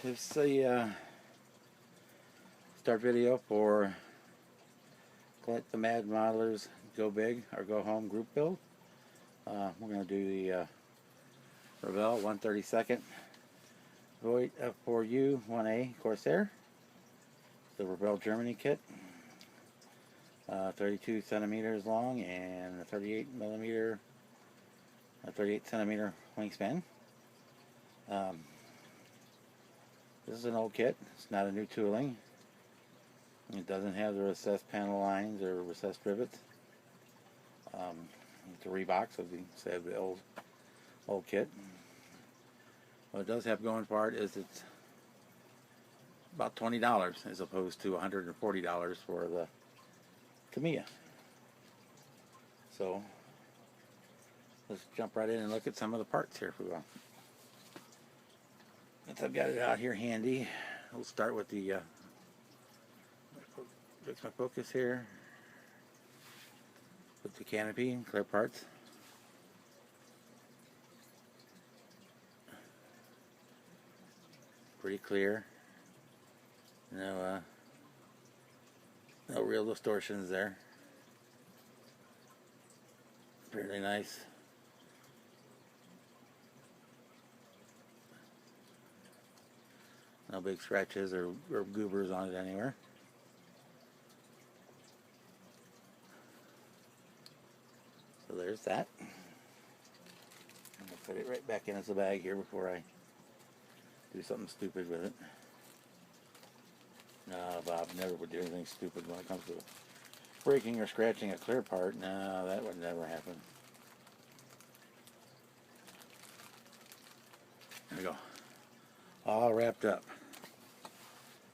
This is the start video for Da-Mad-Modler's Go Big or Go Home group build. We're going to do the Revell 1/32 Vought F4U 1A Corsair, the Revell Germany kit, 32 centimeters long and a 38 centimeter wingspan. This is an old kit. It's not a new tooling. It doesn't have the recessed panel lines or recessed rivets. It's a rebox of the old kit. What it does have going for it is it's about $20 as opposed to $140 for the Tamiya. So let's jump right in and look at some of the parts here if we will. Since I've got it out here handy, we'll start with the fix my focus here with the canopy and clear parts. Pretty clear. No real distortions there. Fairly nice. No big scratches or goobers on it anywhere. So there's that. I'm going to put it right back in as a bag here before I do something stupid with it. No, Bob never would do anything stupid when it comes to breaking or scratching a clear part. No, that would never happen. There we go. All wrapped up.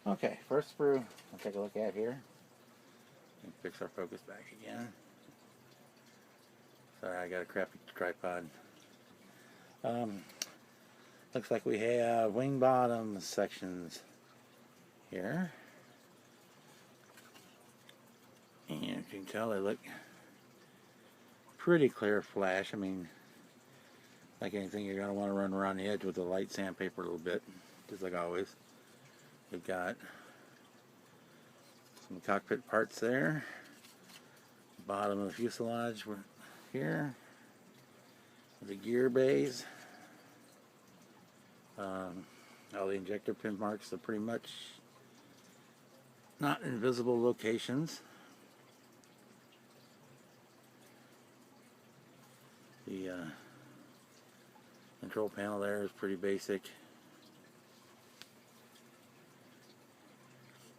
Okay, first sprue we'll take a look at here. And fix our focus back again. Sorry, I got a crappy tripod. Looks like we have wing bottom sections here. And you can tell they look pretty clear flash. I mean, like anything, you're going to want to run around the edge with a light sandpaper a little bit, just like always. We've got some cockpit parts there. Bottom of the fuselage here. The gear bays. All the injector pin marks are pretty much not in visible locations. The control panel there is pretty basic.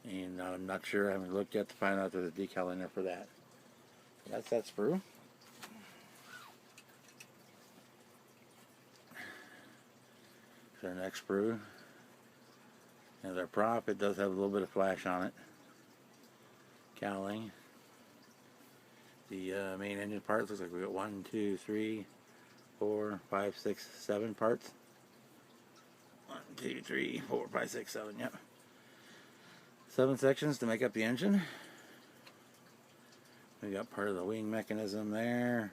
And I'm not sure, I haven't looked yet to find out there's a decal in there for that. That's that sprue. So our next sprue. And our prop, it does have a little bit of flash on it. Cowling. The main engine parts, looks like we got 1, 2, 3, 4, 5, 6, 7 parts. 1, 2, 3, 4, 5, 6, 7, yep. 7 sections to make up the engine. We got part of the wing mechanism there.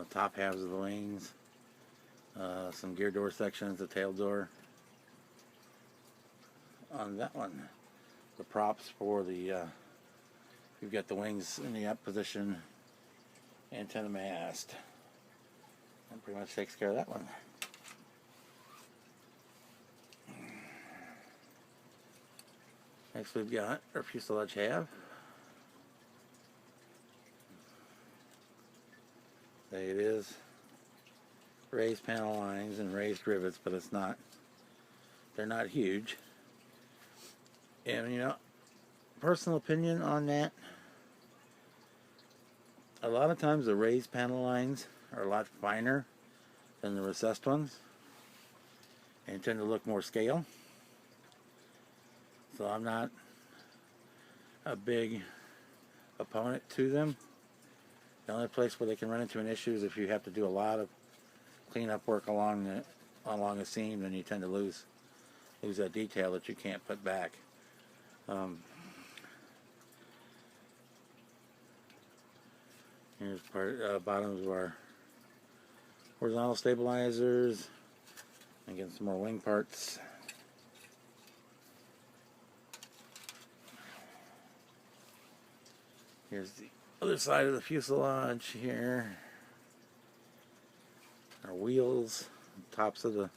Top halves of the wings. Some gear door sections, the tail door. On that one, the props for the you've got the wings in the up position, antenna mast. That pretty much takes care of that one. Next we've got our fuselage half. There it is. Raised panel lines and raised rivets, but it's not, they're not huge. And you know, personal opinion on that, a lot of times the raised panel lines are a lot finer than the recessed ones and tend to look more scale. So I'm not a big opponent to them. The only place where they can run into an issue is if you have to do a lot of cleanup work along a seam, then you tend to lose that detail that you can't put back. Here's bottoms of our horizontal stabilizers. Again, some more wing parts. Here's the other side of the fuselage here. Our wheels, tops of the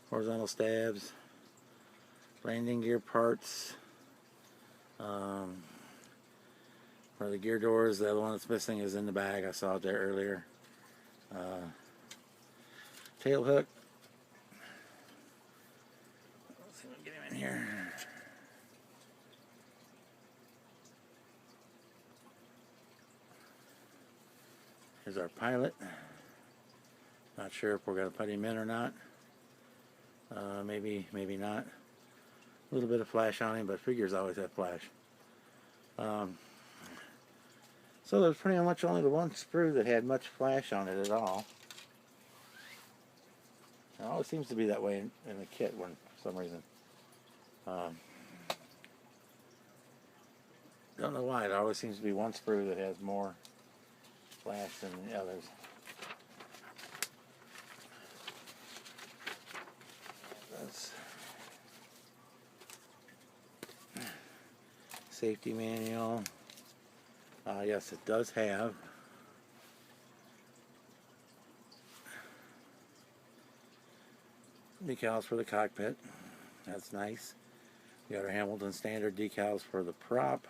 horizontal stabs, landing gear parts. For the gear doors, the other one that's missing is in the bag. I saw it there earlier. Tail hook. Let's see if we can get him in here. Here's our pilot. Not sure if we're going to put him in or not. Maybe not. A little bit of flash on him, but figures always have flash. So there's pretty much only the one sprue that had much flash on it at all. It always seems to be that way in the kit for some reason. Don't know why. There always seems to be one sprue that has more flash than the others. That's safety manual. Yes, it does have decals for the cockpit. That's nice. We got our Hamilton standard decals for the prop.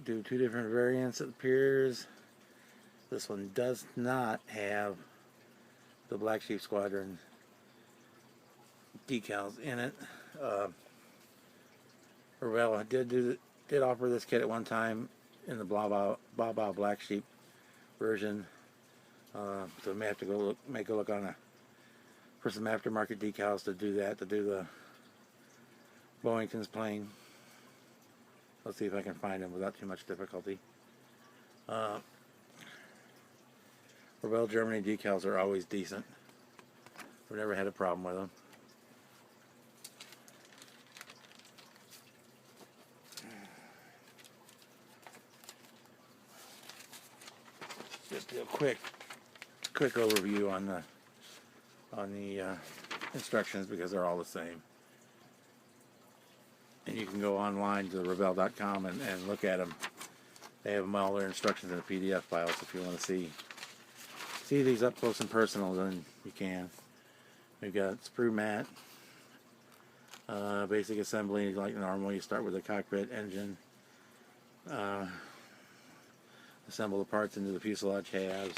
Do two different variants, it appears. This one does not have the Black Sheep Squadron decals in it. Revell did offer this kit at one time in the Blah Black Sheep version. So we may have to go make a look on for some aftermarket decals to do that, to do the Boeington's plane. Let's see if I can find them without too much difficulty. Revell Germany decals are always decent. We've never had a problem with them. Just a quick overview on the instructions, because they're all the same. And you can go online to Revell.com and look at them. They have all their instructions in a PDF file, so if you want to see these up close and personal, then you can. We've got sprue mat, basic assembly like normal. You start with the cockpit engine, assemble the parts into the fuselage halves,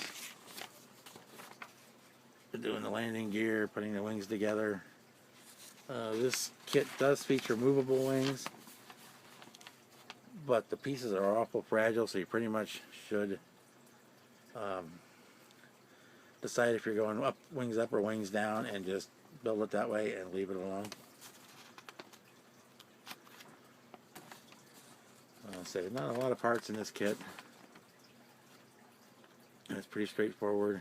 doing the landing gear, putting the wings together. This kit does feature movable wings, but the pieces are awful fragile, so you pretty much should decide if you're going wings up or wings down, and just build it that way and leave it alone. So not a lot of parts in this kit, and it's pretty straightforward.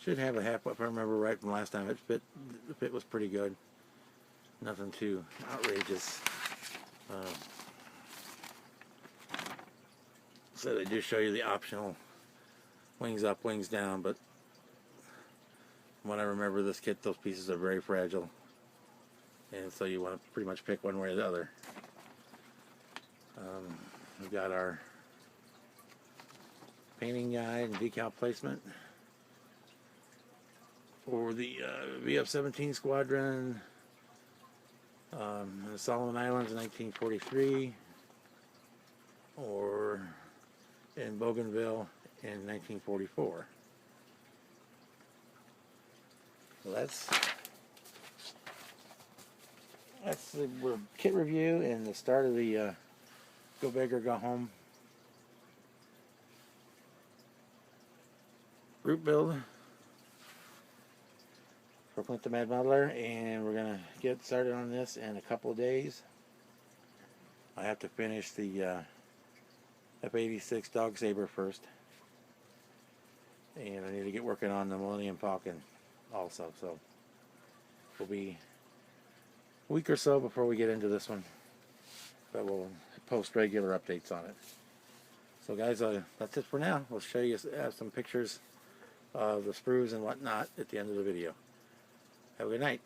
Should have a half, if I remember right from last time. The fit was pretty good. Nothing too outrageous. So they do show you the optional wings up, wings down, but from what I remember, this kit, those pieces are very fragile, and so you want to pretty much pick one way or the other. We've got our painting guide and decal placement for the VF-17 Squadron in the Solomon Islands in 1943, or in Bougainville in 1944. So that's the kit review and the start of the Go Big or Go Home route build for Da-Mad-Modler, and we're going to get started on this in a couple of days. I have to finish the F-86 Dog Saber first, and I need to get working on the Millennium Falcon also, so it'll be a week or so before we get into this one, but we'll post regular updates on it. So guys, that's it for now. We'll show you some pictures of the sprues and whatnot at the end of the video. Have a good night.